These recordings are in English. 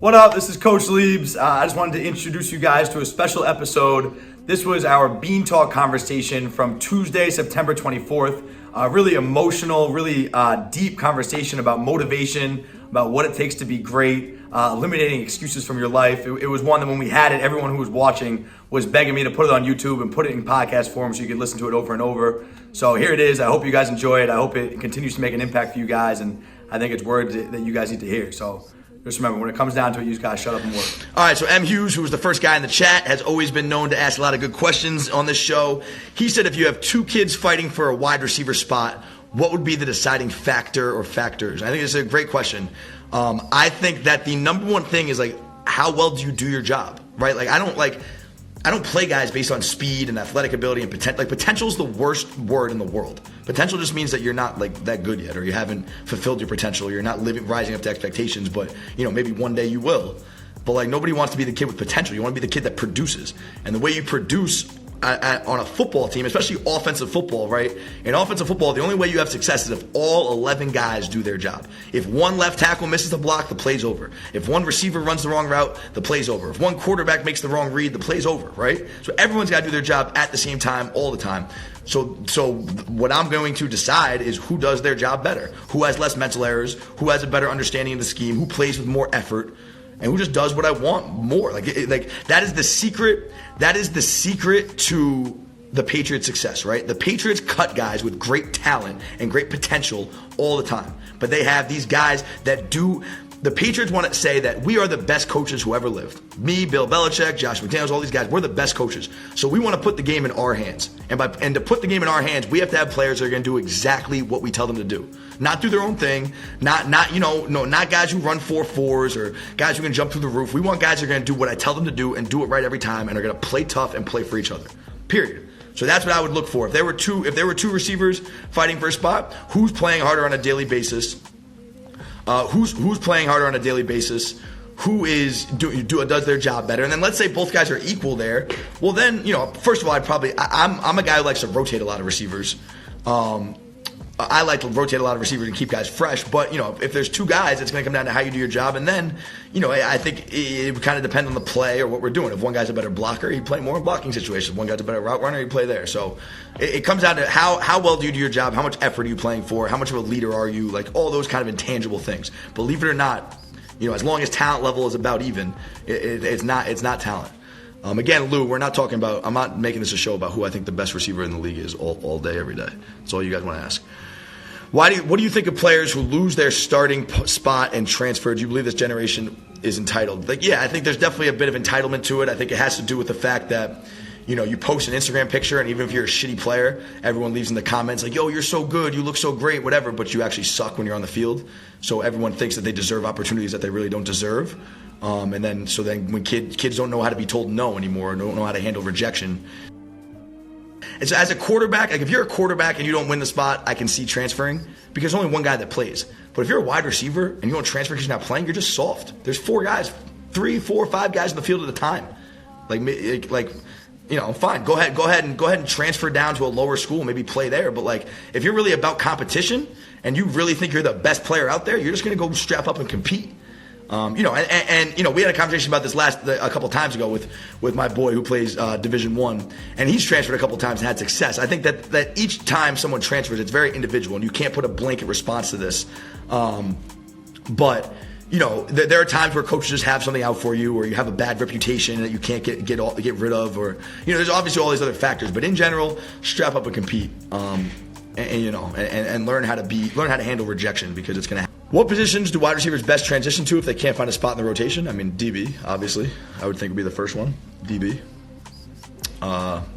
What up? This is Coach Liebs. I just wanted to introduce you guys to a special episode. This was our Bean Talk conversation from Tuesday, September 24th. Really emotional, really deep conversation about motivation, about what it takes to be great, eliminating excuses from your life. It was one that when we had it, everyone who was watching was begging me to put it on YouTube and put it in podcast form so you could listen to it over and over. So here it is. I hope you guys enjoy it. I hope it continues to make an impact for you guys, and I think it's words that you guys need to hear. So just remember, when it comes down to it, you just gotta shut up and work. All right, so M. Hughes, who was the first guy in the chat, has always been known to ask a lot of good questions on this show. He said if you have two kids fighting for a wide receiver spot, what would be the deciding factor or factors? I think it's a great question. I think that the number one thing is like, how well do you do your job, right? Like, I don't play guys based on speed and athletic ability and potential. Like, potential is the worst word in the world. Potential just means that you're not like that good yet, or you haven't fulfilled your potential. You're not rising up to expectations, but maybe one day you will. But like, nobody wants to be the kid with potential. You want to be the kid that produces. And the way you produce on a football team, especially offensive football, right? In offensive football, the only way you have success is if all 11 guys do their job. If one left tackle misses the block, the play's over. If one receiver runs the wrong route, the play's over. If one quarterback makes the wrong read, the play's over, right? So everyone's got to do their job at the same time, all the time. So what I'm going to decide is who does their job better, who has less mental errors, who has a better understanding of the scheme, who plays with more effort, and who just does what I want more. Like that is the secret. That is the secret to the Patriots' success, right? The Patriots cut guys with great talent and great potential all the time. But they have these guys that do. The Patriots want to say that we are the best coaches who ever lived. Me, Bill Belichick, Josh McDaniels, all these guys, we're the best coaches. So we want to put the game in our hands. And to put the game in our hands, we have to have players that are going to do exactly what we tell them to do. Not do their own thing, not guys who run 4.4s or guys who can jump through the roof. We want guys who are going to do what I tell them to do and do it right every time, and are going to play tough and play for each other. Period. So that's what I would look for. If there were two receivers fighting for a spot, who's playing harder on a daily basis? Who's playing harder on a daily basis? Who is does their job better? And then let's say both guys are equal there. Well, then first of all, I'm a guy who likes to rotate a lot of receivers. I like to rotate a lot of receivers and keep guys fresh. But if there's two guys, it's going to come down to how you do your job. And then I think it would kind of depend on the play or what we're doing. If one guy's a better blocker, he'd play more in blocking situations. If one guy's a better route runner, he'd play there. So it comes down to how well do you do your job? How much effort are you playing for? How much of a leader are you? Like, all those kind of intangible things. Believe it or not, as long as talent level is about even, it's not talent. Again, Lou, we're not talking about. I'm not making this a show about who I think the best receiver in the league is all day, every day. That's all you guys want to ask. What do you think of players who lose their starting spot and transfer? Do you believe this generation is entitled? I think there's definitely a bit of entitlement to it. I think it has to do with the fact that, you post an Instagram picture, and even if you're a shitty player, everyone leaves in the comments like, yo, you're so good, you look so great, whatever, but you actually suck when you're on the field. So everyone thinks that they deserve opportunities that they really don't deserve. And then when kids don't know how to be told no anymore, don't know how to handle rejection. And so as a quarterback, like if you're a quarterback and you don't win the spot, I can see transferring, because there's only one guy that plays. But if you're a wide receiver and you don't transfer because you're not playing, you're just soft. There's 4 guys, 3, 4, 5 guys in the field at a time. Fine. Go ahead and transfer down to a lower school, maybe play there. But if you're really about competition and you really think you're the best player out there, you're just going to go strap up and compete. We had a conversation about this a couple times ago with my boy who plays Division I, and he's transferred a couple times and had success. I think that each time someone transfers, it's very individual, and you can't put a blanket response to this. But there are times where coaches just have something out for you, or you have a bad reputation that you can't get rid of, or there's obviously all these other factors. But in general, strap up and compete, and learn how to handle rejection, because it's going to happen. What positions do wide receivers best transition to if they can't find a spot in the rotation? I mean, DB, obviously. I would think would be the first one. DB.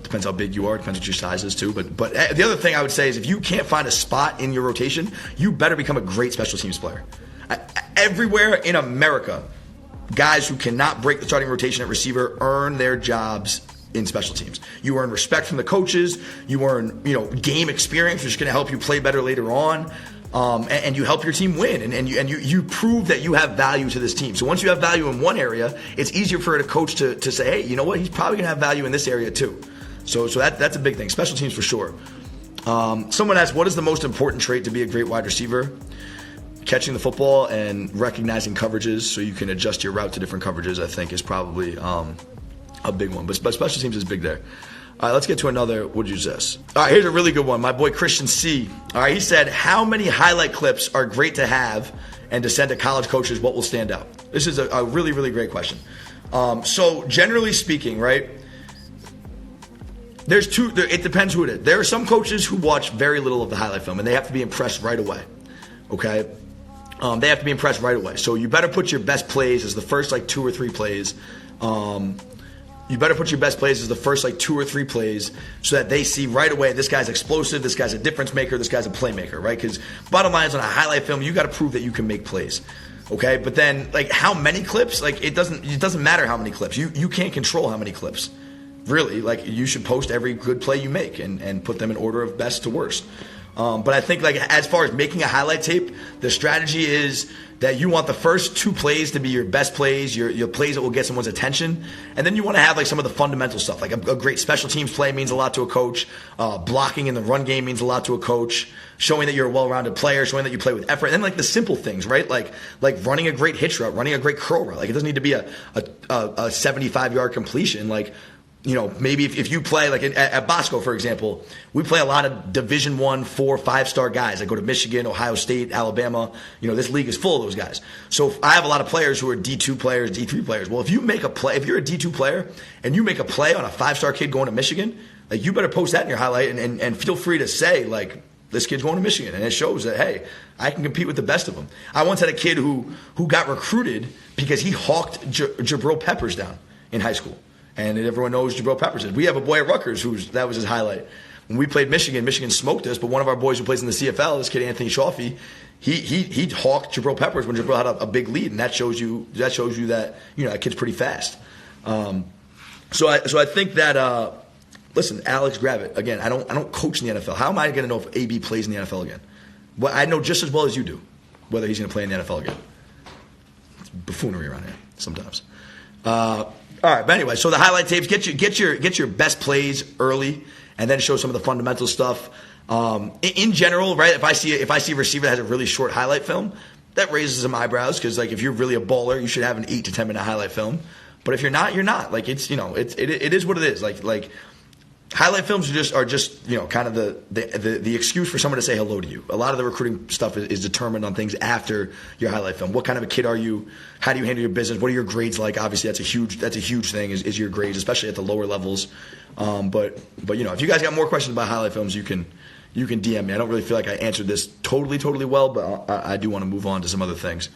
Depends how big you are. Depends what your size is, too. But the other thing I would say is if you can't find a spot in your rotation, you better become a great special teams player. Everywhere in America, guys who cannot break the starting rotation at receiver earn their jobs in special teams. You earn respect from the coaches. You earn, game experience, which is going to help you play better later on. And you help your team win, and you prove that you have value to this team. So once you have value in one area, it's easier for a coach to say, hey, you know what, he's probably gonna have value in this area too. So that's a big thing. Special teams for sure. Someone asked, what is the most important trait to be a great wide receiver? catching the football and recognizing coverages so you can adjust your route to different coverages, I think, is probably a big one. But special teams is big there. All right, let's get to another. What'd you say? All right, here's a really good one. My boy Christian C. All right, he said, how many highlight clips are great to have and to send to college coaches? What will stand out? This is a really, really great question. So generally speaking, right, it depends who it is. There are some coaches who watch very little of the highlight film, and they have to be impressed right away, okay? They have to be impressed right away. So you better put your best plays as the first, 2 or 3 plays. You better put your best plays as the first 2 or 3 plays so that they see right away this guy's explosive, this guy's a difference maker, this guy's a playmaker, right? Because bottom line is on a highlight film, you got to prove that you can make plays, okay? But then, how many clips? It doesn't matter how many clips. You can't control how many clips. Really, you should post every good play you make and put them in order of best to worst. But I think as far as making a highlight tape, the strategy is that you want the first 2 plays to be your best plays, your plays that will get someone's attention, and then you want to have some of the fundamental stuff. A great special teams play means a lot to a coach. Blocking in the run game means a lot to a coach. Showing that you're a well-rounded player, showing that you play with effort, and then the simple things, right? Like running a great hitch route, running a great curl route. It doesn't need to be a 75-yard completion. Maybe if you play at Bosco, for example, we play a lot of Division I, 4, 5-star guys that go to Michigan, Ohio State, Alabama. This league is full of those guys. So I have a lot of players who are D2 players, D3 players. Well, if you make a play, if you're a D2 player and you make a play on a 5-star kid going to Michigan, you better post that in your highlight and feel free to say this kid's going to Michigan, and it shows that, hey, I can compete with the best of them. I once had a kid who got recruited because he hawked Jabril Peppers down in high school. And everyone knows Jabril Peppers is. We have a boy at Rutgers that was his highlight. When we played Michigan smoked us, but one of our boys who plays in the CFL, this kid Anthony Shaffey, he hawked Jabril Peppers when Jabril had a big lead, and that shows you that that kid's pretty fast. So I think that listen, Alex Gravitt, again, I don't coach in the NFL. How am I going to know if AB plays in the NFL again? Well, I know just as well as you do whether he's going to play in the NFL again. It's buffoonery around here sometimes. All right, but anyway, so the highlight tapes, get your best plays early, and then show some of the fundamental stuff. In general, right? If I see a receiver that has a really short highlight film, that raises some eyebrows because if you're really a baller, you should have an 8 to 10 minute highlight film. But if you're not, you're not. It is what it is. Highlight films are just kind of the excuse for someone to say hello to you. A lot of the recruiting stuff is determined on things after your highlight film. What kind of a kid are you? How do you handle your business? What are your grades like? Obviously, that's a huge thing is your grades, especially at the lower levels. But if you guys got more questions about highlight films, you can DM me. I don't really feel like I answered this totally well, but I do want to move on to some other things.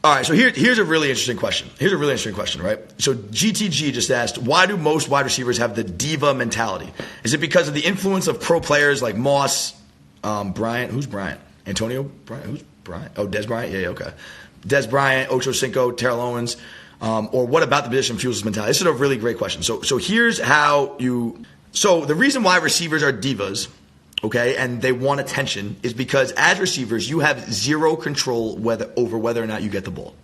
All right, so here's a really interesting question. Right? So GTG just asked, why do most wide receivers have the diva mentality? Is it because of the influence of pro players like Moss, Bryant? Who's Bryant? Antonio Bryant? Who's Bryant? Oh, Des Bryant? Yeah, okay. Des Bryant, Ocho Cinco, Terrell Owens. Or what about the position fuels this mentality? This is a really great question. So here's how you... So the reason why receivers are divas, okay, and they want attention is because as receivers, you have zero control over whether or not you get the ball.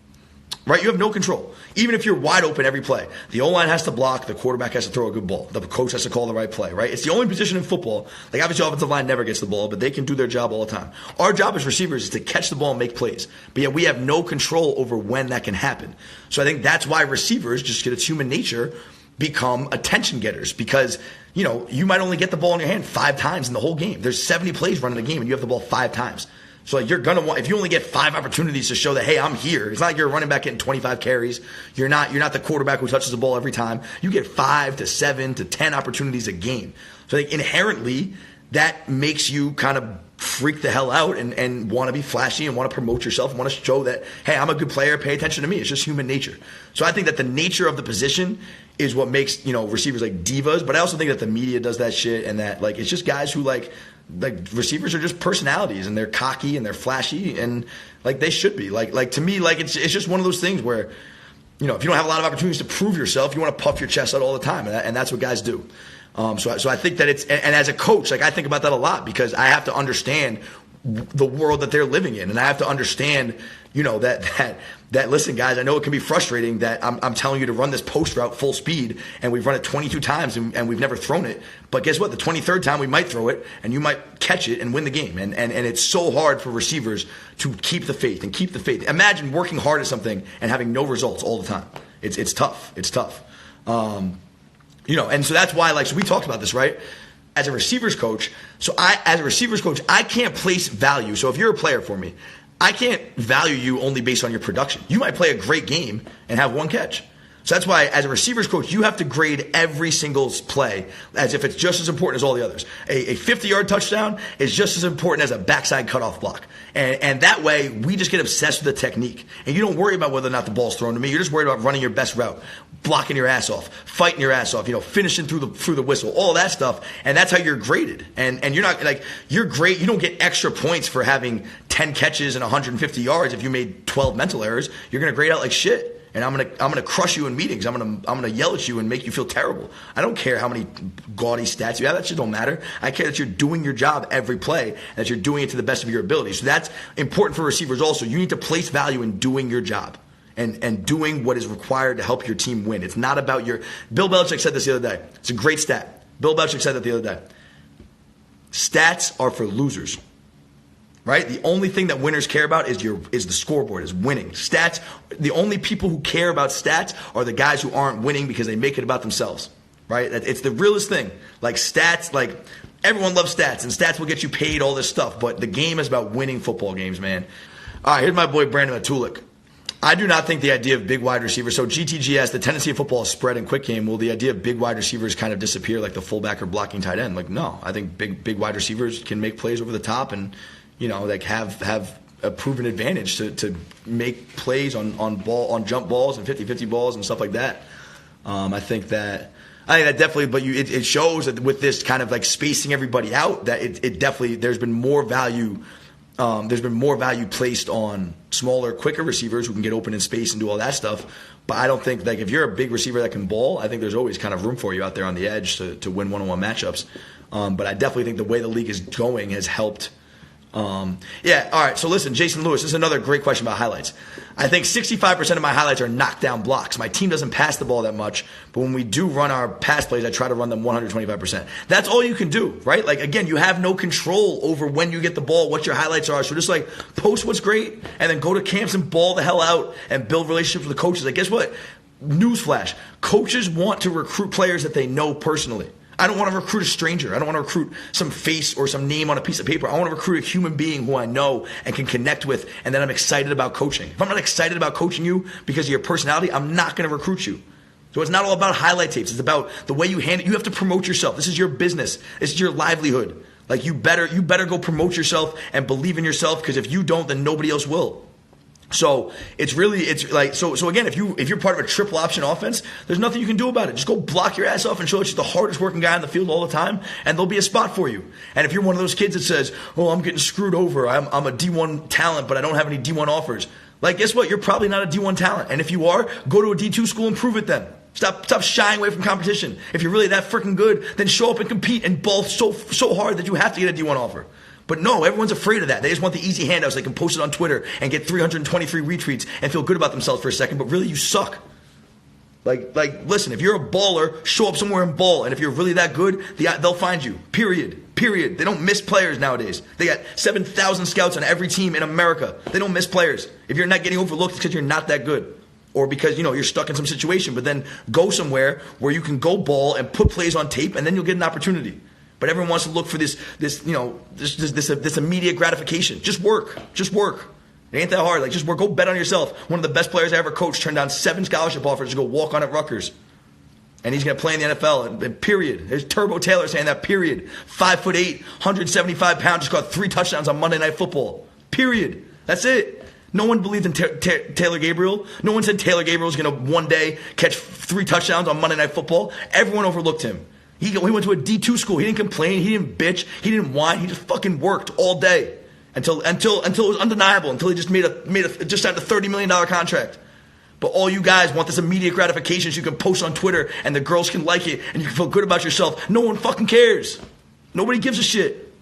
Right? You have no control. Even if you're wide open every play. The O-line has to block. The quarterback has to throw a good ball. The coach has to call the right play, right? It's the only position in football. Obviously, offensive line never gets the ball, but they can do their job all the time. Our job as receivers is to catch the ball and make plays. But yet we have no control over when that can happen. So I think that's why receivers, just it's human nature, become attention getters because, you might only get the ball in your hand 5 times in the whole game. There's 70 plays running the game and you have the ball 5 times. So you're going to want, if you only get 5 opportunities to show that, hey, I'm here. It's not like you're a running back getting 25 carries. You're not the quarterback who touches the ball every time. You get 5 to 7 to 10 opportunities a game. So I think inherently that makes you kind of freak the hell out and want to be flashy and want to promote yourself and want to show that, hey, I'm a good player, pay attention to me. It's just human nature. So I think that the nature of the position is what makes, receivers like divas, but I also think that the media does that shit and that it's just guys who receivers are just personalities and they're cocky and they're flashy and they should be. To me, it's just one of those things where, if you don't have a lot of opportunities to prove yourself, you want to puff your chest out all the time and that's what guys do. So I think that and as a coach, I think about that a lot because I have to understand the world that they're living in. And I have to understand, that listen, guys, I know it can be frustrating that I'm telling you to run this post route full speed, and we've run it 22 times and we've never thrown it. But guess what? The 23rd time we might throw it, and you might catch it and win the game. And it's so hard for receivers to keep the faith and keep the faith. Imagine working hard at something and having no results all the time. It's tough. It's tough. And so that's why, so we talked about this, right? As a receivers coach, I can't place value. So if you're a player for me, I can't value you only based on your production. You might play a great game and have one catch. So that's why, as a receivers coach, you have to grade every single play as if it's just as important as all the others. A 50-yard touchdown is just as important as a backside cutoff block. And that way, we just get obsessed with the technique. And you don't worry about whether or not the ball's thrown to me. You're just worried about running your best route, blocking your ass off, fighting your ass off, finishing through the whistle, all that stuff. And that's how you're graded. And you're not you're great. You don't get extra points for having 10 catches and 150 yards if you made 12 mental errors. You're going to grade out like shit. And I'm gonna crush you in meetings. I'm gonna yell at you and make you feel terrible. I don't care how many gaudy stats you have. That shit don't matter. I care that you're doing your job every play and that you're doing it to the best of your ability. So that's important for receivers also. You need to place value in doing your job and doing what is required to help your team win. It's not about Bill Belichick said this the other day. It's a great stat. Bill Belichick said that the other day. Stats are for losers. Right? The only thing that winners care about is the scoreboard, is winning. Stats, the only people who care about stats are the guys who aren't winning because they make it about themselves. Right? It's the realest thing. Stats, everyone loves stats, and stats will get you paid, all this stuff, but the game is about winning football games, man. All right, here's my boy Brandon Matulik. I do not think the idea of big wide receivers, so GTGS, the tendency of football is spread and quick game. Will the idea of big wide receivers kind of disappear like the fullback or blocking tight end? No. I think big wide receivers can make plays over the top and have a proven advantage to make plays on jump balls and 50-50 balls and stuff like that. I think that definitely, but it shows that with this kind of spacing everybody out, that it definitely, there's been more value placed on smaller, quicker receivers who can get open in space and do all that stuff. But I don't think if you're a big receiver that can ball, I think there's always kind of room for you out there on the edge to win one-on-one matchups. But I definitely think the way the league is going has helped. All right. So listen, Jason Lewis, this is another great question about highlights. I think 65% of my highlights are knockdown blocks. My team doesn't pass the ball that much, but when we do run our pass plays, I try to run them 125%. That's all you can do, right? Again, you have no control over when you get the ball, what your highlights are. So just post what's great and then go to camps and ball the hell out and build relationships with the coaches. Guess what? Newsflash. Coaches want to recruit players that they know personally. I don't want to recruit a stranger. I don't want to recruit some face or some name on a piece of paper. I want to recruit a human being who I know and can connect with and that I'm excited about coaching. If I'm not excited about coaching you because of your personality, I'm not going to recruit you. So it's not all about highlight tapes. It's about the way you handle it. You have to promote yourself. This is your business. This is your livelihood. You better go promote yourself and believe in yourself, because if you don't, then nobody else will. So so again, if you're part of a triple option offense, there's nothing you can do about it. Just go block your ass off and show that you're the hardest working guy on the field all the time, and there'll be a spot for you. And if you're one of those kids that says, "Oh, I'm getting screwed over. I'm a D1 talent, but I don't have any D1 offers," guess what? You're probably not a D1 talent. And if you are, go to a D2 school and prove it then. Stop shying away from competition. If you're really that freaking good, then show up and compete and ball so hard that you have to get a D1 offer. But no, everyone's afraid of that. They just want the easy handouts. They can post it on Twitter and get 323 retweets and feel good about themselves for a second, but really you suck. Listen, if you're a baller, show up somewhere and ball. And if you're really that good, they'll find you. Period. They don't miss players nowadays. They got 7,000 scouts on every team in America. They don't miss players. If you're not getting overlooked, it's because you're not that good. Or because, you're stuck in some situation. But then go somewhere where you can go ball and put plays on tape, and then you'll get an opportunity. But everyone wants to look for this immediate gratification. Just work. It ain't that hard. Just work. Go bet on yourself. One of the best players I ever coached turned down 7 scholarship offers to go walk on at Rutgers. And he's going to play in the NFL, and period. There's Turbo Taylor saying that, period. 5'8", 175 pounds, just got 3 touchdowns on Monday Night Football. Period. That's it. No one believed in Taylor Gabriel. No one said Taylor Gabriel was going to one day catch 3 touchdowns on Monday Night Football. Everyone overlooked him. He went to a D2 school. He didn't complain. He didn't bitch. He didn't whine. He just fucking worked all day until it was undeniable. Until he just just signed a $30 million contract. But all you guys want this immediate gratification so you can post on Twitter and the girls can like it and you can feel good about yourself. No one fucking cares. Nobody gives a shit.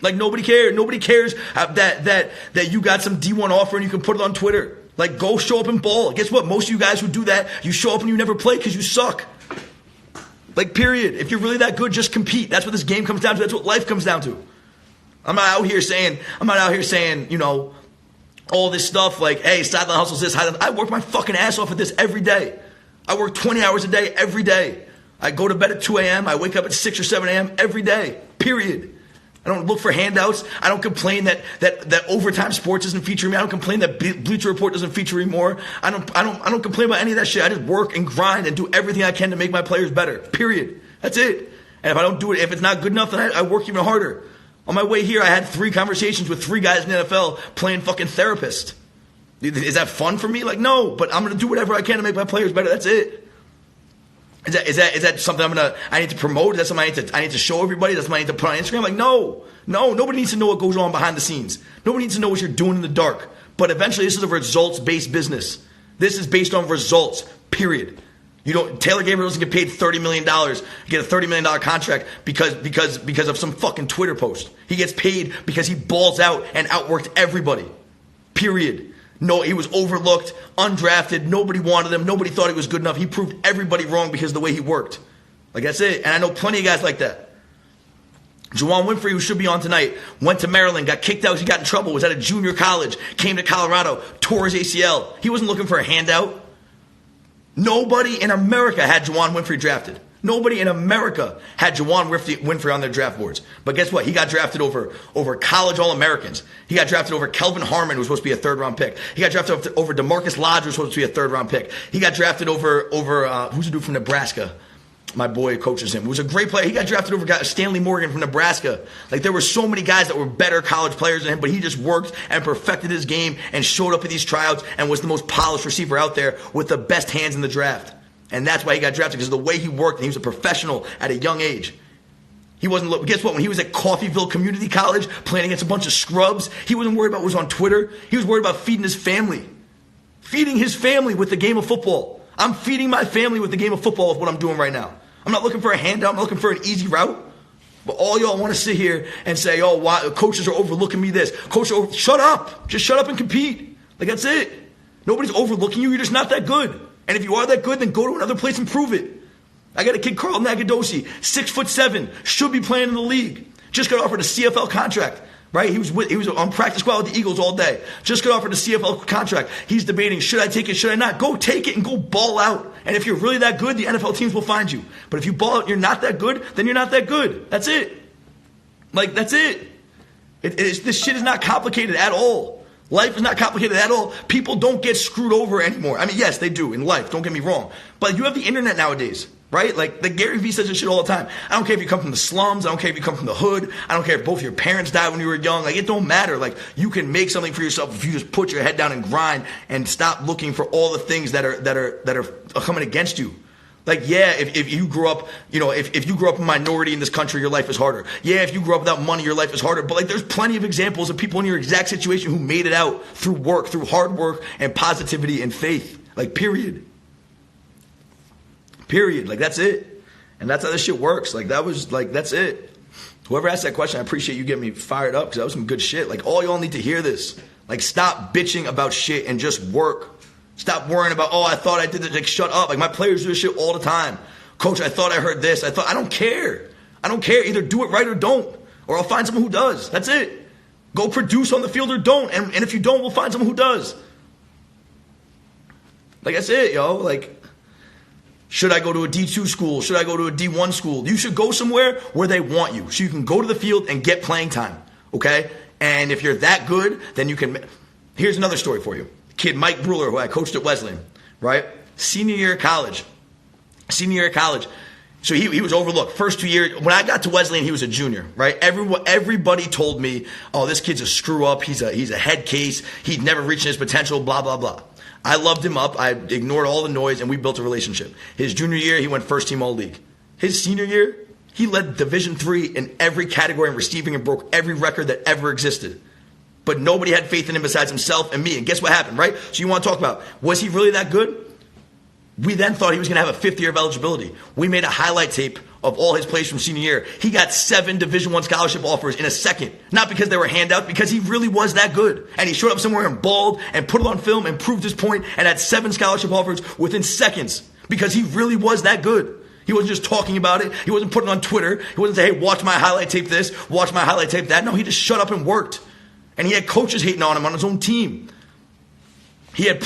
Like, nobody cares. Nobody cares that you got some D1 offer and you can put it on Twitter. Like, go show up and ball. Guess what? Most of you guys who do that, you show up and you never play because you suck. Like, period. If you're really that good, just compete. That's what this game comes down to. That's what life comes down to. I'm not out here saying, you know, all this stuff like, hey, Sideline Hustle's this. I work my fucking ass off at this every day. I work 20 hours a day every day. I go to bed at 2 a.m. I wake up at 6 or 7 a.m. every day. Period. I don't look for handouts. I don't complain that Overtime Sports doesn't feature me. I don't complain that Bleacher Report doesn't feature me more. I don't complain about any of that shit. I just work and grind and do everything I can to make my players better. Period. That's it. And if I don't do it, if it's not good enough, then I work even harder. On my way here, I had 3 conversations with 3 guys in the NFL playing fucking therapist. Is that fun for me? Like, no, but I'm going to do whatever I can to make my players better. That's it. Is that something I need to promote? Is that something I need to show everybody? That's something I need to put on Instagram? Like, no, nobody needs to know what goes on behind the scenes. Nobody needs to know what you're doing in the dark. But eventually, this is a results-based business. This is based on results, period. Taylor Gabriel doesn't get paid $30 million, get a $30 million contract because of some fucking Twitter post. He gets paid because he balls out and outworked everybody, period. No, he was overlooked, undrafted. Nobody wanted him. Nobody thought he was good enough. He proved everybody wrong because of the way he worked. Like, that's it. And I know plenty of guys like that. Juwan Winfrey, who should be on tonight, went to Maryland, got kicked out. He got in trouble, was at a junior college, came to Colorado, tore his ACL. He wasn't looking for a handout. Nobody in America had Juwan Winfrey drafted. Nobody in America had Juwan Winfrey on their draft boards. But guess what? He got drafted over college All-Americans. He got drafted over Kelvin Harmon, who was supposed to be a third-round pick. He got drafted over DeMarcus Lodge, who was supposed to be a third-round pick. He got drafted over who's the dude from Nebraska? My boy coaches him. He was a great player. He got drafted over Stanley Morgan from Nebraska. Like, there were so many guys that were better college players than him, but he just worked and perfected his game and showed up at these tryouts and was the most polished receiver out there with the best hands in the draft. And that's why he got drafted, because of the way he worked, and he was a professional at a young age. He wasn't, guess what, when he was at Coffeyville Community College playing against a bunch of scrubs, he wasn't worried about what was on Twitter. He was worried about feeding his family. Feeding his family with the game of football. I'm feeding my family with the game of football with what I'm doing right now. I'm not looking for a handout. I'm not looking for an easy route. But all y'all want to sit here and say, oh, why coaches are overlooking me this. Shut up. Just shut up and compete. Like, that's it. Nobody's overlooking you. You're just not that good. And if you are that good, then go to another place and prove it. I got a kid, Carl Nagadosi, 6'7", should be playing in the league. Just got offered a CFL contract, right? He was on practice squad with the Eagles all day. Just got offered a CFL contract. He's debating, should I take it, should I not? Go take it and go ball out. And if you're really that good, the NFL teams will find you. But if you ball out and you're not that good, then you're not that good. That's it. Like, that's it. This shit is not complicated at all. Life is not complicated at all. People don't get screwed over anymore. I mean, yes, they do in life. Don't get me wrong. But you have the internet nowadays, right? Like Gary Vee says this shit all the time. I don't care if you come from the slums. I don't care if you come from the hood. I don't care if both your parents died when you were young. Like, it don't matter. Like, you can make something for yourself if you just put your head down and grind and stop looking for all the things that are coming against you. Like, yeah, if you grew up, if you grew up a minority in this country, your life is harder. Yeah, if you grew up without money, your life is harder. But, like, there's plenty of examples of people in your exact situation who made it out through work, through hard work and positivity and faith. Like, period. Period. Like, that's it. And that's how this shit works. Like, that's it. Whoever asked that question, I appreciate you getting me fired up, because that was some good shit. Like, all y'all need to hear this. Like, stop bitching about shit and just work. Stop worrying about, I thought I did this. Like, shut up. Like, my players do this shit all the time. Coach, I thought I heard this. I don't care. I don't care. Either do it right or don't. Or I'll find someone who does. That's it. Go produce on the field or don't. And if you don't, we'll find someone who does. Like, that's it, yo. Like, should I go to a D2 school? Should I go to a D1 school? You should go somewhere where they want you, so you can go to the field and get playing time, okay? And if you're that good, then you can. Here's another story for you. Kid Mike Brewer, who I coached at Wesleyan, right? Senior year of college. So he was overlooked. First 2 years, when I got to Wesleyan, he was a junior, right? Everybody told me, this kid's a screw up. He's a head case. He'd never reached his potential, blah, blah, blah. I loved him up. I ignored all the noise, and we built a relationship. His junior year, he went first team all-league. His senior year, he led Division III in every category in receiving and broke every record that ever existed. But nobody had faith in him besides himself and me. And guess what happened, right? So you want to talk about, was he really that good? We then thought he was going to have a fifth year of eligibility. We made a highlight tape of all his plays from senior year. He got 7 Division I scholarship offers in a second. Not because they were handouts, because he really was that good. And he showed up somewhere and balled and put it on film and proved his point and had 7 scholarship offers within seconds because he really was that good. He wasn't just talking about it. He wasn't putting it on Twitter. He wasn't saying, hey, watch my highlight tape this, watch my highlight tape that. No, he just shut up and worked. And he had coaches hating on him on his own team. He had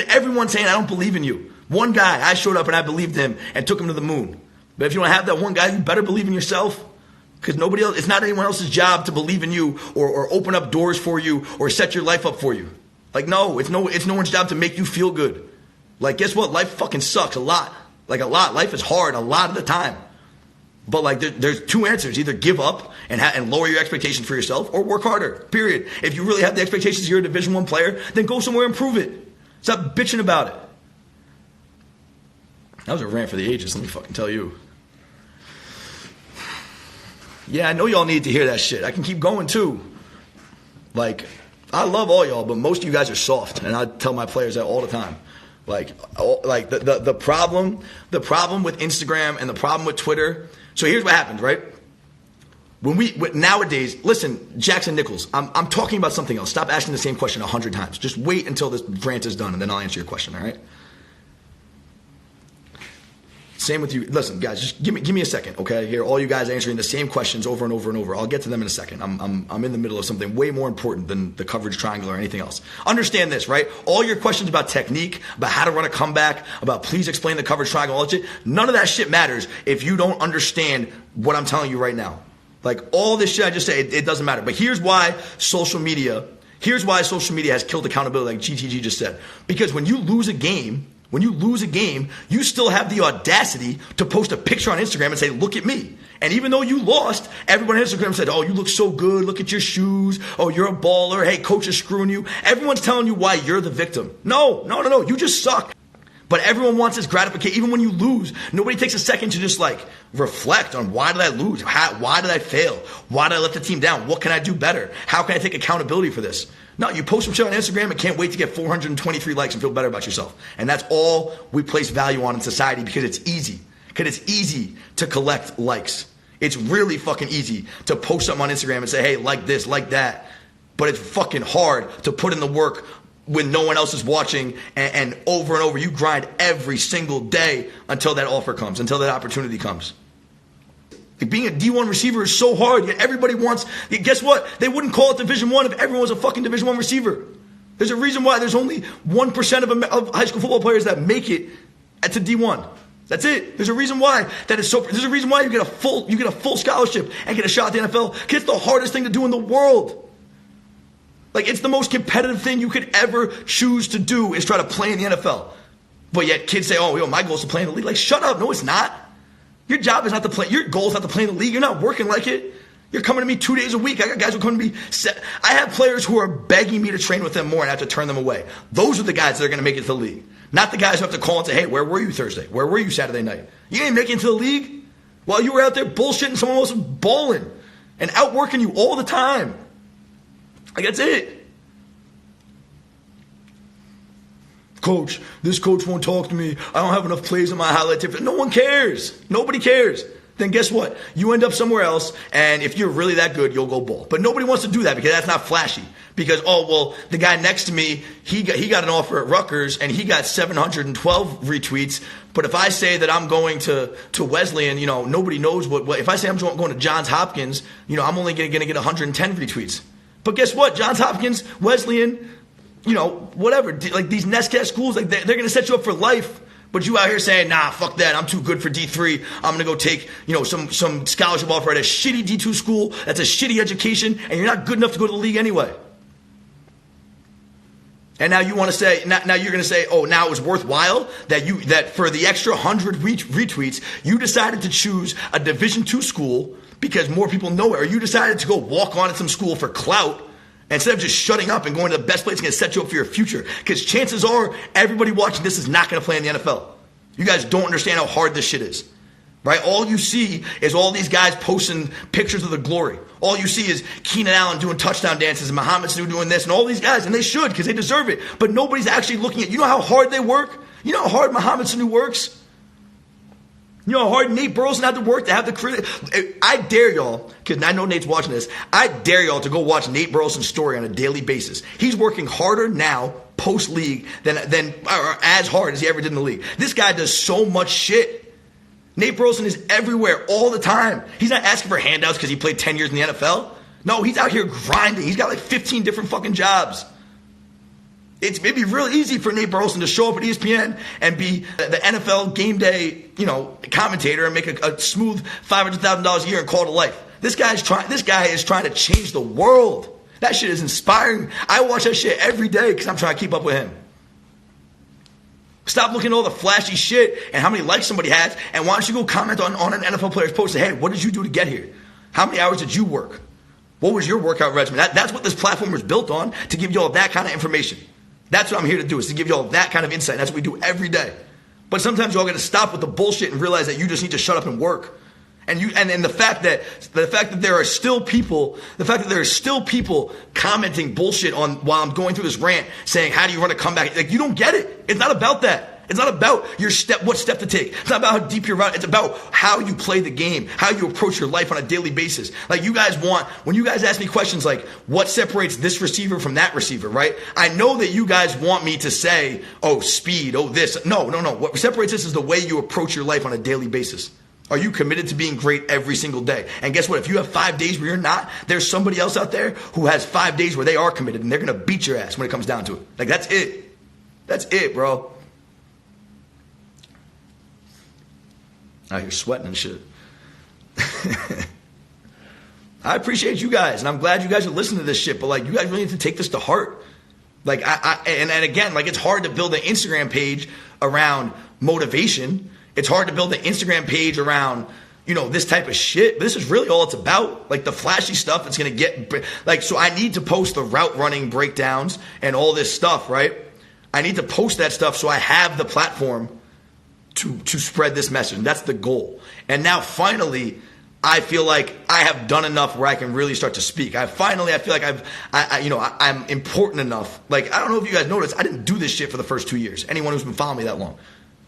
everyone saying, I don't believe in you. One guy, I showed up and I believed him and took him to the moon. But if you don't have that one guy, you better believe in yourself. Because nobody else, it's not anyone else's job to believe in you or open up doors for you or set your life up for you. Like, no, it's no one's job to make you feel good. Like, guess what? Life fucking sucks a lot. Like, a lot. Life is hard a lot of the time. But like, there's 2 answers. Either give up and lower your expectations for yourself or work harder, period. If you really have the expectations you're a Division I player, then go somewhere and prove it. Stop bitching about it. That was a rant for the ages, let me fucking tell you. Yeah, I know y'all need to hear that shit. I can keep going too. Like, I love all y'all, but most of you guys are soft, and I tell my players that all the time. Like the problem with Instagram and the problem with Twitter. So here's what happens, right? Nowadays, listen, Jackson Nichols, I'm talking about something else. Stop asking the same question 100 times. Just wait until this rant is done, and then I'll answer your question, all right? Same with you. Listen, guys, just give me a second, okay? Here, all you guys answering the same questions over and over and over. I'll get to them in a second. I'm in the middle of something way more important than the coverage triangle or anything else. Understand this, right? All your questions about technique, about how to run a comeback, about please explain the coverage triangle, all that shit, none of that shit matters if you don't understand what I'm telling you right now. Like, all this shit I just say, it doesn't matter. But here's why social media has killed accountability, like GTG just said. Because when you lose a game, you still have the audacity to post a picture on Instagram and say, look at me. And even though you lost, everyone on Instagram said, oh, you look so good. Look at your shoes. Oh, you're a baller. Hey, coach is screwing you. Everyone's telling you why you're the victim. No. You just suck. But everyone wants this gratification. Even when you lose, nobody takes a second to just like reflect on why did I lose? Why did I fail? Why did I let the team down? What can I do better? How can I take accountability for this? No, you post some shit on Instagram and can't wait to get 423 likes and feel better about yourself. And that's all we place value on in society because it's easy. Because it's easy to collect likes. It's really fucking easy to post something on Instagram and say, hey, like this, like that. But it's fucking hard to put in the work when no one else is watching and over you grind every single day until that offer comes, until that opportunity comes. Like, being a D1 receiver is so hard, yet everybody wants, guess what? They wouldn't call it Division I if everyone was a fucking Division I receiver. There's a reason why there's only 1% of high school football players that make it to D1. That's it. There's a reason why that is so. There's a reason why you get a full scholarship and get a shot at the NFL. Because it's the hardest thing to do in the world. Like, it's the most competitive thing you could ever choose to do is try to play in the NFL. But yet kids say, oh, my goal is to play in the league. Like, shut up. No, it's not. Your job is not to play. Your goal is not to play in the league. You're not working like it. You're coming to me 2 days a week. I got guys who come to me. I have players who are begging me to train with them more and I have to turn them away. Those are the guys that are going to make it to the league. Not the guys who have to call and say, hey, where were you Thursday? Where were you Saturday night? You ain't making it to the league while you were out there bullshitting someone else was balling and outworking you all the time. Like, that's it. Coach, this coach won't talk to me. I don't have enough plays in my highlight tape. No one cares. Nobody cares. Then guess what? You end up somewhere else, and if you're really that good, you'll go ball. But nobody wants to do that because that's not flashy. Because, oh, well, the guy next to me, he got an offer at Rutgers, and he got 712 retweets. But if I say that I'm going to Wesleyan, nobody knows what. If I say I'm going to Johns Hopkins, I'm only going to get 110 retweets. But guess what? Johns Hopkins, Wesleyan, whatever, like these Nestcast schools, like they're going to set you up for life. But you out here saying, nah, fuck that. I'm too good for D3. I'm going to go take, some scholarship offer at a shitty D2 school. That's a shitty education. And you're not good enough to go to the league anyway. And now you want to say, now you're going to say, oh, now it was worthwhile that for the extra 100 retweets, you decided to choose a Division II school because more people know it. Or you decided to go walk on at some school for clout. Instead of just shutting up and going to the best place that's going to set you up for your future. Because chances are, everybody watching this is not going to play in the NFL. You guys don't understand how hard this shit is. Right? All you see is all these guys posting pictures of the glory. All you see is Keenan Allen doing touchdown dances and Muhammad Sanu doing this and all these guys. And they should because they deserve it. But nobody's actually looking at, you know how hard they work? You know how hard Mohamed Sanu works? You know how hard Nate Burleson had to work to have the career? I dare y'all, because I know Nate's watching this, I dare y'all to go watch Nate Burleson's story on a daily basis. He's working harder now, post-league, than or as hard as he ever did in the league. This guy does so much shit. Nate Burleson is everywhere all the time. He's not asking for handouts because he played 10 years in the NFL. No, he's out here grinding. He's got like 15 different fucking jobs. It'd be real easy for Nate Burleson to show up at ESPN and be the NFL game day, commentator and make a smooth $500,000 a year and call it a life. This guy is trying to change the world. That shit is inspiring. I watch that shit every day because I'm trying to keep up with him. Stop looking at all the flashy shit and how many likes somebody has, and why don't you go comment on an NFL player's post and say, hey, what did you do to get here? How many hours did you work? What was your workout regimen? That's what this platform was built on, to give you all that kind of information. That's what I'm here to do, is to give you all that kind of insight. That's what we do every day. But sometimes you all got to stop with the bullshit and realize that you just need to shut up and work. And the fact that there are still people commenting bullshit on while I'm going through this rant saying, how do you run a comeback? Like, you don't get it. It's not about that. It's not about what step to take. It's not about how deep you're running. It's about how you play the game, how you approach your life on a daily basis. Like, when you guys ask me questions like, what separates this receiver from that receiver, right? I know that you guys want me to say, oh, speed, oh, this. No. What separates this is the way you approach your life on a daily basis. Are you committed to being great every single day? And guess what? If you have 5 days where you're not, there's somebody else out there who has 5 days where they are committed, and they're going to beat your ass when it comes down to it. Like, that's it. That's it, bro. Out here sweating and shit. I appreciate you guys, and I'm glad you guys are listening to this shit, but like, you guys really need to take this to heart. Like, and again, like, it's hard to build an Instagram page around motivation. It's hard to build an Instagram page around, this type of shit. This is really all it's about. Like, the flashy stuff, it's going to get, like, so I need to post the route running breakdowns and all this stuff, right? I need to post that stuff so I have the platform to spread this message. And that's the goal. And now finally, I feel like I have done enough where I can really start to speak. I feel like I'm important enough. Like, I don't know if you guys noticed, I didn't do this shit for the first 2 years. Anyone who's been following me that long.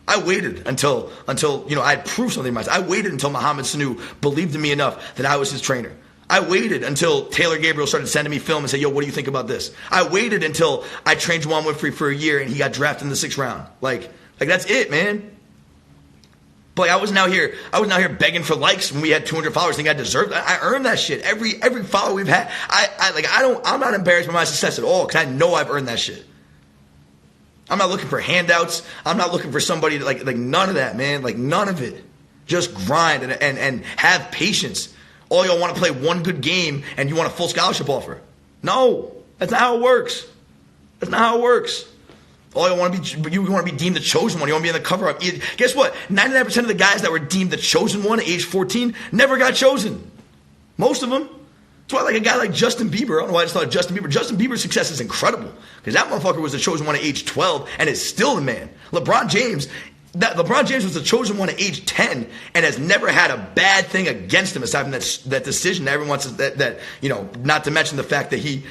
I waited until I had proved something to myself. I waited until Mohamed Sanu believed in me enough that I was his trainer. I waited until Taylor Gabriel started sending me film and say, yo, what do you think about this? I waited until I trained Juwan Winfrey for a year and he got drafted in the 6th round. Like that's it, man. But I wasn't out here begging for likes when we had 200 followers. I think I deserved it. I earned that shit. Every follower we've had, I'm not embarrassed by my success at all because I know I've earned that shit. I'm not looking for handouts. I'm not looking for somebody to like none of that, man. Like, none of it. Just grind and have patience. All y'all want to play one good game and you want a full scholarship offer. No, that's not how it works. That's not how it works. All you want to be deemed the chosen one. You want to be in the cover up. Guess what? 99% of the guys that were deemed the chosen one at age 14 never got chosen. Most of them. That's why, like, a guy like Justin Bieber, I don't know why I just thought of Justin Bieber. Justin Bieber's success is incredible because that motherfucker was the chosen one at age 12 and is still the man. LeBron James was the chosen one at age 10 and has never had a bad thing against him aside from that decision that everyone says that not to mention the fact that he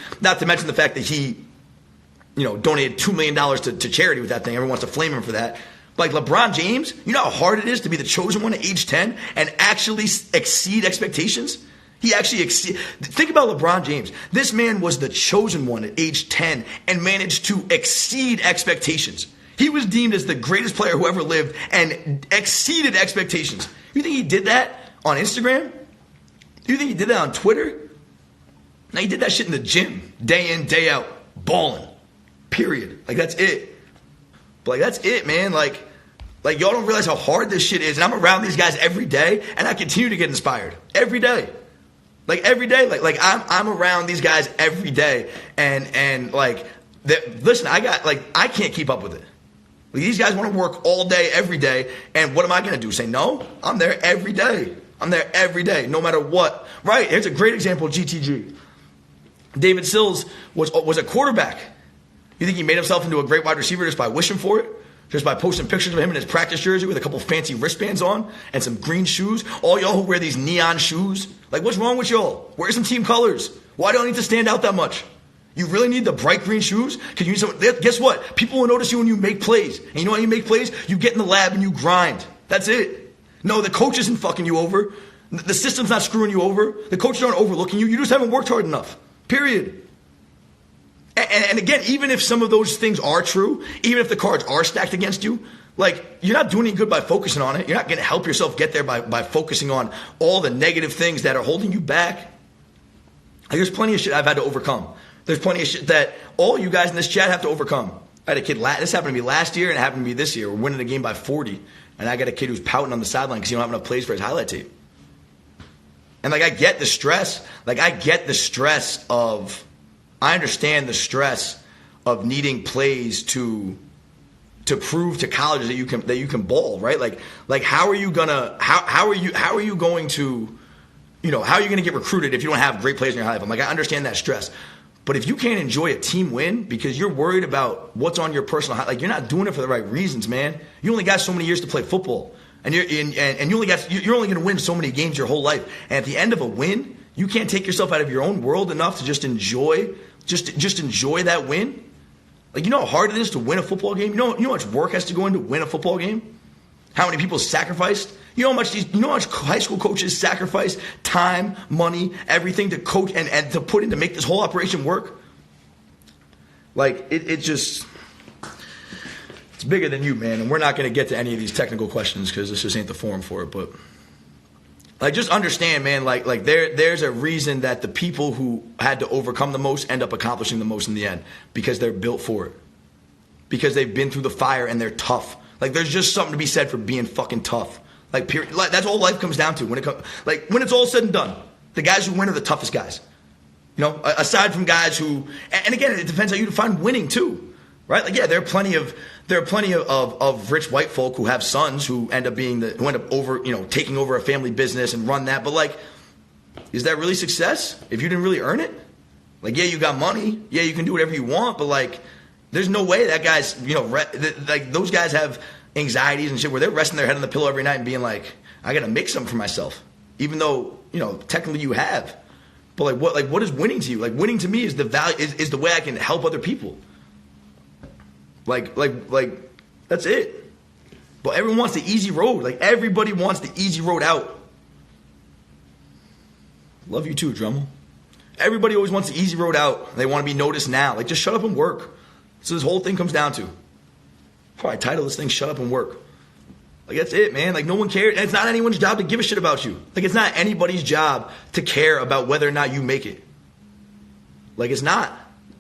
donated $2 million to charity with that thing. Everyone wants to flame him for that. Like, LeBron James, you know how hard it is to be the chosen one at age 10 and actually exceed expectations? He actually think about LeBron James. This man was the chosen one at age 10 and managed to exceed expectations. He was deemed as the greatest player who ever lived and exceeded expectations. You think he did that on Instagram? You think he did that on Twitter? No, he did that shit in the gym, day in, day out, balling. Period. Like, that's it. But like, that's it, man. Like y'all don't realize how hard this shit is. And I'm around these guys every day, and I continue to get inspired every day. Like, every day. Like I'm around these guys every day, and like, listen, I can't keep up with it. Like, these guys want to work all day, every day, and what am I going to do? Say no? I'm there every day. I'm there every day, no matter what. Right? Here's a great example of GTG. David Sills was a quarterback. You think he made himself into a great wide receiver just by wishing for it? Just by posting pictures of him in his practice jersey with a couple fancy wristbands on and some green shoes? All y'all who wear these neon shoes, like, what's wrong with y'all? Wear some team colors. Why do I need to stand out that much? You really need the bright green shoes? Because you need someone. Guess what? People will notice you when you make plays. And you know how you make plays? You get in the lab and you grind. That's it. No, the coach isn't fucking you over. The system's not screwing you over. The coaches aren't overlooking you. You just haven't worked hard enough. Period. And again, even if some of those things are true, even if the cards are stacked against you, like, you're not doing any good by focusing on it. You're not going to help yourself get there by focusing on all the negative things that are holding you back. Like, there's plenty of shit I've had to overcome. There's plenty of shit that all you guys in this chat have to overcome. I had a kid, this happened to me last year and it happened to me this year. We're winning the game by 40. And I got a kid who's pouting on the sideline because he don't have enough plays for his highlight tape. And like, I get the stress. Like, I understand the stress of needing plays to prove to colleges that you can ball, right? Like how are you going to get recruited if you don't have great players in your life? I'm like, I understand that stress. But if you can't enjoy a team win because you're worried about what's on your personal, like, you're not doing it for the right reasons, man. You only got so many years to play football, and you're only going to win so many games your whole life. And at the end of a win, you can't take yourself out of your own world enough to just enjoy that win. Like, you know how hard it is to win a football game? You know how much work has to go into win a football game? How many people sacrificed? You know how much high school coaches sacrifice time, money, everything to coach and to put in to make this whole operation work? Like, it's bigger than you, man. And we're not going to get to any of these technical questions because this just ain't the forum for it. But like, just understand, man, like there's a reason that the people who had to overcome the most end up accomplishing the most in the end, because they're built for it. Because they've been through the fire and they're tough. Like, there's just something to be said for being fucking tough. Like, period. Like, that's all life comes down to when it's all said and done. The guys who win are the toughest guys. You know, aside from guys who, and again, it depends how you define winning too, right? Like, yeah, there are plenty of rich white folk who have sons who end up taking over a family business and run that. But like, is that really success if you didn't really earn it? Like, yeah, you got money. Yeah, you can do whatever you want. But like, there's no way that guy's, like, those guys have anxieties and shit where they're resting their head on the pillow every night and being like, I got to make something for myself. Even though, technically you have. But what is winning to you? Like, winning to me is the value, is the way I can help other people. Like that's it. But everyone wants the easy road. Like, everybody wants the easy road out. Love you too, Drummel. Everybody always wants the easy road out. They want to be noticed now. Like, just shut up and work. So this whole thing comes down to. Probably title this thing "Shut Up and Work." Like, that's it, man. Like, no one cares. And it's not anyone's job to give a shit about you. Like, it's not anybody's job to care about whether or not you make it. Like, it's not.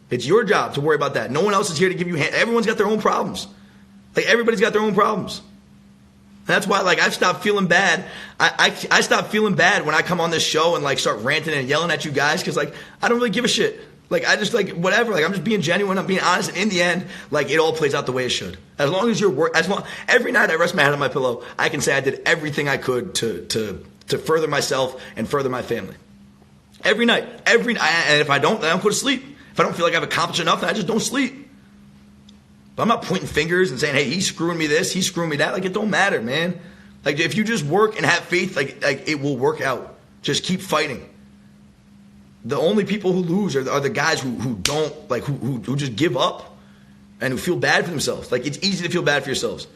It's your job to worry about that. No one else is here to give you hand. Everyone's got their own problems. Like, everybody's got their own problems. And that's why, like, I've stopped feeling bad. I stopped feeling bad when I come on this show and, like, start ranting and yelling at you guys because, like, I don't really give a shit. Like, I just, like, whatever. Like, I'm just being genuine. I'm being honest. And in the end, like, it all plays out the way it should. As long as every night I rest my head on my pillow, I can say I did everything I could to further myself and further my family. Every night. And if I don't, then I don't go to sleep. If I don't feel like I've accomplished enough, then I just don't sleep. But I'm not pointing fingers and saying, hey, he's screwing me this, he's screwing me that. Like, it don't matter, man. Like, if you just work and have faith, like it will work out. Just keep fighting. The only people who lose are the guys who don't, like, who just give up and who feel bad for themselves. Like, it's easy to feel bad for yourselves.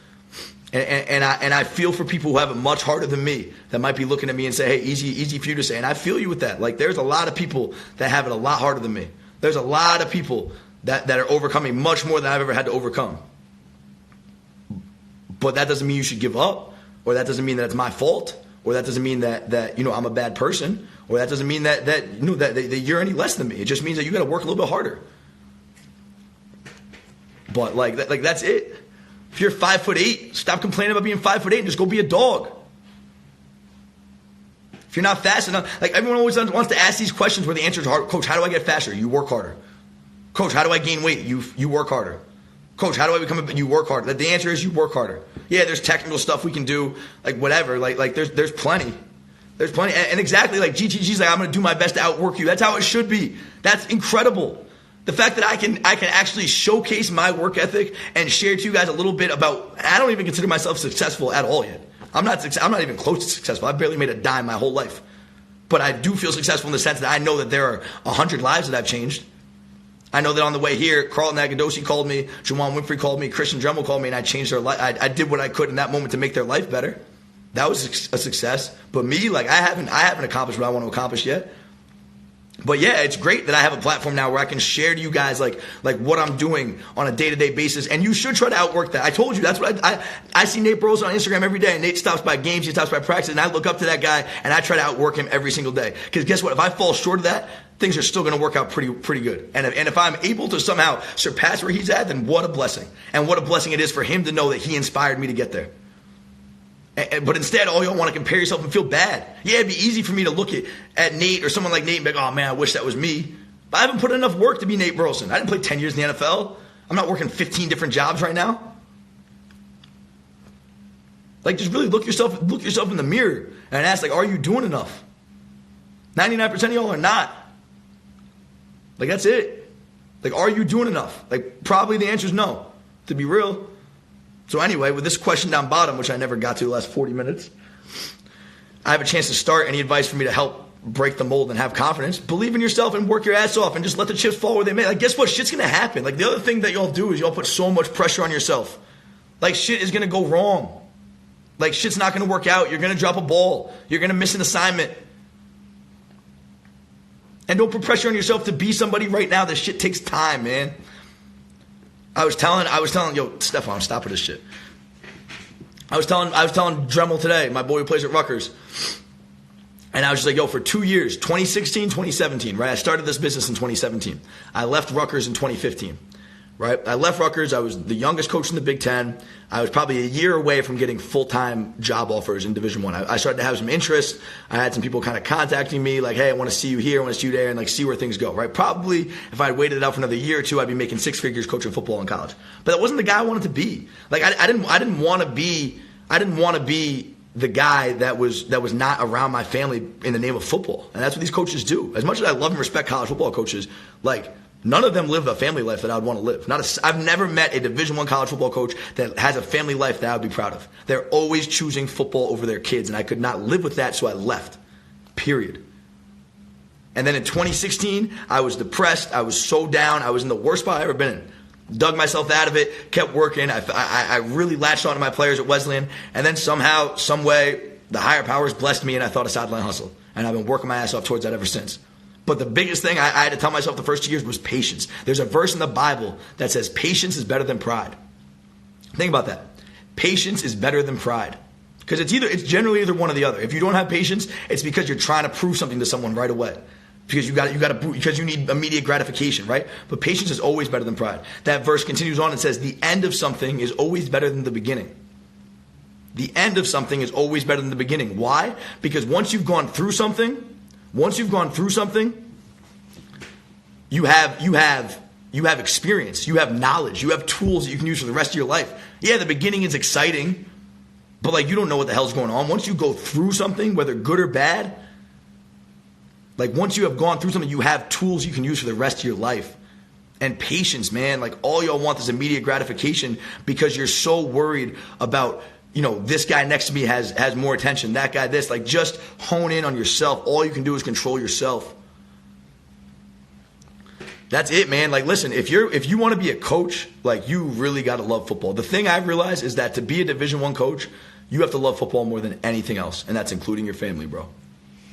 And I feel for people who have it much harder than me that might be looking at me and say, hey, easy for you to say. And I feel you with that. Like, there's a lot of people that have it a lot harder than me. There's a lot of people that are overcoming much more than I've ever had to overcome. But that doesn't mean you should give up, or that doesn't mean that it's my fault, or that doesn't mean that I'm a bad person, or that doesn't mean that you're any less than me. It just means that you got to work a little bit harder. But like that's it. If you're 5'8", stop complaining about being 5'8" and just go be a dog. If you're not fast enough, like, everyone always wants to ask these questions where the answer is hard. Coach, how do I get faster? You work harder. Coach, how do I gain weight? You work harder. Coach, how do I become you work harder? The answer is you work harder. Yeah, there's technical stuff we can do, like, whatever. Like there's plenty. There's plenty. And exactly, like, GTG's like, I'm going to do my best to outwork you. That's how it should be. That's incredible. The fact that I can actually showcase my work ethic and share to you guys a little bit about, I don't even consider myself successful at all yet. I'm not even close to successful. I've barely made a dime my whole life. But I do feel successful in the sense that I know that there are 100 lives that I've changed. I know that on the way here, Carlton Agudosi called me, Juwan Winfrey called me, Christian Dremel called me, and I changed their life. I did what I could in that moment to make their life better. That was a success. But me, like, I haven't accomplished what I want to accomplish yet. But yeah, it's great that I have a platform now where I can share to you guys like what I'm doing on a day-to-day basis, and you should try to outwork that. I told you, that's what I see Nate Burleson on Instagram every day, and Nate stops by games, he stops by practice, and I look up to that guy, and I try to outwork him every single day. Because guess what? If I fall short of that, things are still going to work out pretty good. And if I'm able to somehow surpass where he's at, then what a blessing. And what a blessing it is for him to know that he inspired me to get there. But instead, all y'all want to compare yourself and feel bad. Yeah, it'd be easy for me to look at Nate or someone like Nate and be like, oh man, I wish that was me. But I haven't put enough work to be Nate Burleson. I didn't play 10 years in the NFL. I'm not working 15 different jobs right now. Like, just really look yourself in the mirror and ask, like, are you doing enough? 99% of y'all are not. Like, that's it. Like, are you doing enough? Like, probably the answer is no, to be real. So anyway, with this question down bottom, which I never got to the last 40 minutes, I have a chance to start. Any advice for me to help break the mold and have confidence? Believe in yourself and work your ass off and just let the chips fall where they may. Like, guess what? Shit's going to happen. Like, the other thing that y'all do is y'all put so much pressure on yourself. Like, shit is going to go wrong. Like, shit's not going to work out. You're going to drop a ball. You're going to miss an assignment. And don't put pressure on yourself to be somebody right now. This shit takes time, man. I was telling, yo, Stefan, stop with this shit. I was telling Dremel today, my boy who plays at Rutgers, and I was just like, yo, for 2 years, 2016, 2017, right? I started this business in 2017. I left Rutgers in 2015, right? I left Rutgers. I was the youngest coach in the Big Ten. I was probably a year away from getting full-time job offers in Division I. I started to have some interest. I had some people kind of contacting me like, hey, I want to see you here, I want to see you there, and like see where things go, right? Probably if I had waited it out for another year or two, I'd be making six figures coaching football in college. But that wasn't the guy I wanted to be. Like I didn't want to be the guy that was not around my family in the name of football. And that's what these coaches do. As much as I love and respect college football coaches, like, none of them live a family life that I would want to live. I've never met a Division I college football coach that has a family life that I would be proud of. They're always choosing football over their kids, and I could not live with that, so I left. Period. And then in 2016, I was depressed. I was so down. I was in the worst spot I've ever been in. Dug myself out of it, kept working. I really latched onto my players at Wesleyan, and then somehow, some way, the higher powers blessed me, and I thought of Sideline Hustle. And I've been working my ass off towards that ever since. But the biggest thing I had to tell myself the first 2 years was patience. There's a verse in the Bible that says patience is better than pride. Think about that. Patience is better than pride. Because it's generally either one or the other. If you don't have patience, it's because you're trying to prove something to someone right away. Because because you need immediate gratification, right? But patience is always better than pride. That verse continues on and says the end of something is always better than the beginning. The end of something is always better than the beginning. Why? Because once you've gone through something, you have experience, you have knowledge, you have tools that you can use for the rest of your life. Yeah, the beginning is exciting, but like you don't know what the hell's going on. Once you go through something, whether good or bad, like once you have gone through something, you have tools you can use for the rest of your life. And patience, man, like all y'all want is immediate gratification because you're so worried about, you know, this guy next to me has more attention, that guy this. Like, just hone in on yourself. All you can do is control yourself. That's it, man. Like, listen, if you want to be a coach, like, you really got to love football. The thing I've realized is that to be a Division I coach, you have to love football more than anything else, and that's including your family, bro.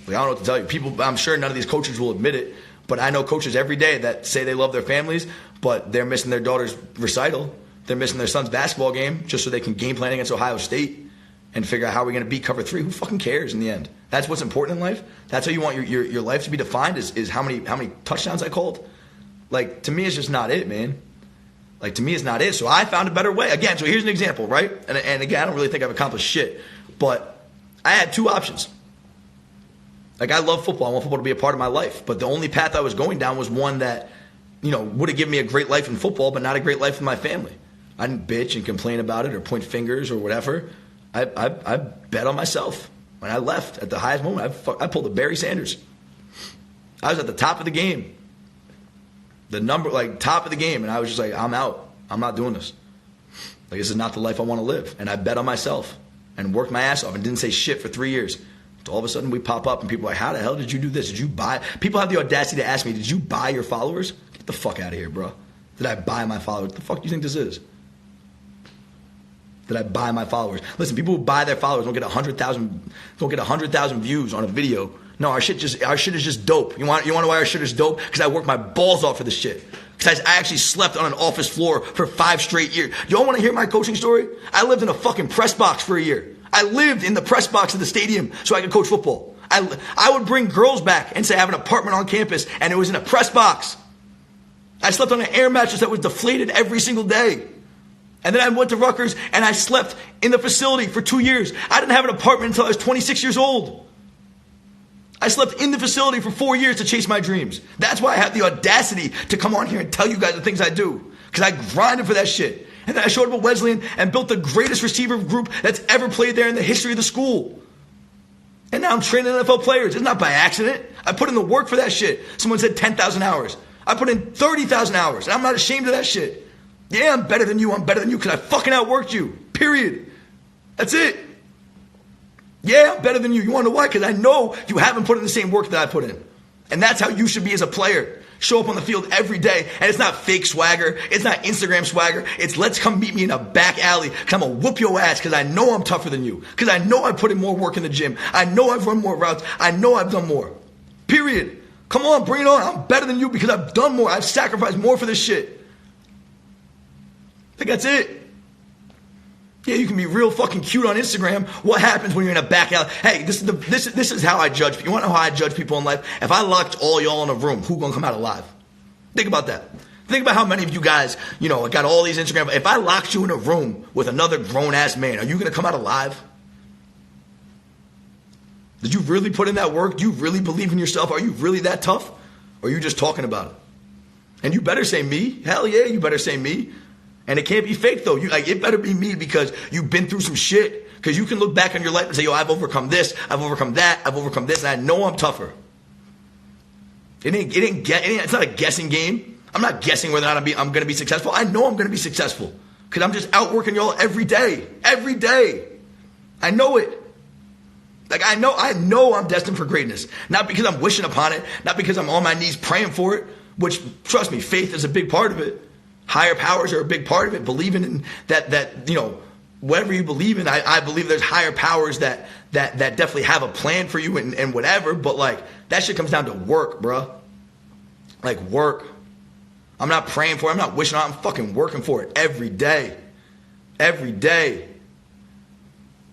Like, I don't know what to tell you. People, I'm sure none of these coaches will admit it, but I know coaches every day that say they love their families, but they're missing their daughter's recital. They're missing their son's basketball game just so they can game plan against Ohio State and figure out how we're going to beat cover 3. Who fucking cares in the end? That's what's important in life. That's how you want your life to be defined is how many touchdowns I called. Like, to me, it's just not it, man. Like, to me, it's not it. So I found a better way. Again, so here's an example, right? And again, I don't really think I've accomplished shit. But I had two options. Like, I love football. I want football to be a part of my life. But the only path I was going down was one that, you know, would have given me a great life in football, but not a great life with my family. I didn't bitch and complain about it or point fingers or whatever. I bet on myself. When I left at the highest moment, I pulled a Barry Sanders. I was at the top of the game. Top of the game. And I was just like, I'm out. I'm not doing this. Like, this is not the life I want to live. And I bet on myself and worked my ass off and didn't say shit for 3 years. So all of a sudden we pop up and people are like, how the hell did you do this? Did you buy? People have the audacity to ask me, did you buy your followers? Get the fuck out of here, bro. Did I buy my followers? What the fuck do you think this is? Did I buy my followers? Listen, people who buy their followers don't get 100,000 views on a video. No, our shit is just dope. You want to know why our shit is dope? Because I worked my balls off for this shit. Because I actually slept on an office floor for 5 straight years. Y'all want to hear my coaching story? I lived in a fucking press box for a year. I lived in the press box of the stadium so I could coach football. I would bring girls back and say I have an apartment on campus, and it was in a press box. I slept on an air mattress that was deflated every single day. And then I went to Rutgers and I slept in the facility for 2 years. I didn't have an apartment until I was 26 years old. I slept in the facility for 4 years to chase my dreams. That's why I have the audacity to come on here and tell you guys the things I do. Because I grinded for that shit. And then I showed up at Wesleyan and built the greatest receiver group that's ever played there in the history of the school. And now I'm training NFL players. It's not by accident. I put in the work for that shit. Someone said 10,000 hours. I put in 30,000 hours. And I'm not ashamed of that shit. Yeah, I'm better than you. I'm better than you because I fucking outworked you. Period. That's it. Yeah, I'm better than you. You want to know why? Because I know you haven't put in the same work that I put in. And that's how you should be as a player. Show up on the field every day. And it's not fake swagger. It's not Instagram swagger. It's let's come meet me in a back alley because I'm going to whoop your ass because I know I'm tougher than you. Because I know I put in more work in the gym. I know I've run more routes. I know I've done more. Period. Come on, bring it on. I'm better than you because I've done more. I've sacrificed more for this shit. I think that's it. Yeah, you can be real fucking cute on Instagram. What happens when you're in a back alley? Hey, this is how I judge people. You want to know how I judge people in life? If I locked all y'all in a room, who gonna come out alive? Think about that. Think about how many of you guys, got all these Instagram. If I locked you in a room with another grown-ass man, are you gonna come out alive? Did you really put in that work? Do you really believe in yourself? Are you really that tough? Or are you just talking about it? And you better say me. Hell yeah, you better say me. And it can't be fake though. It better be me because you've been through some shit. Because you can look back on your life and say, yo, I've overcome this, I've overcome that, I've overcome this, and I know I'm tougher. It's not a guessing game. I'm not guessing whether or not I'm going to be successful. I know I'm going to be successful because I'm just outworking y'all every day. Every day. I know it. I know I'm destined for greatness. Not because I'm wishing upon it, not because I'm on my knees praying for it, which, trust me, faith is a big part of it. Higher powers are a big part of it. Believing in that whatever you believe in, I believe there's higher powers that definitely have a plan for you and whatever. But that shit comes down to work, bro. Work. I'm not praying for it. I'm not wishing on it. I'm fucking working for it every day. Every day.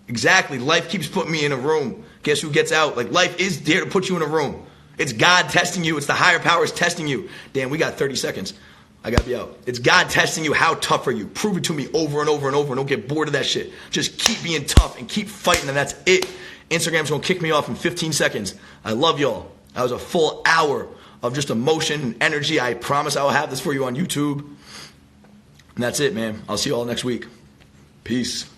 Exactly. Life keeps putting me in a room. Guess who gets out? Life is there to put you in a room. It's God testing you. It's the higher powers testing you. Damn, we got 30 seconds. I gotta be out. It's God testing you. How tough are you? Prove it to me over and over and over. And don't get bored of that shit. Just keep being tough and keep fighting, and that's it. Instagram's gonna kick me off in 15 seconds. I love y'all. That was a full hour of just emotion and energy. I promise I will have this for you on YouTube. And that's it, man. I'll see you all next week. Peace.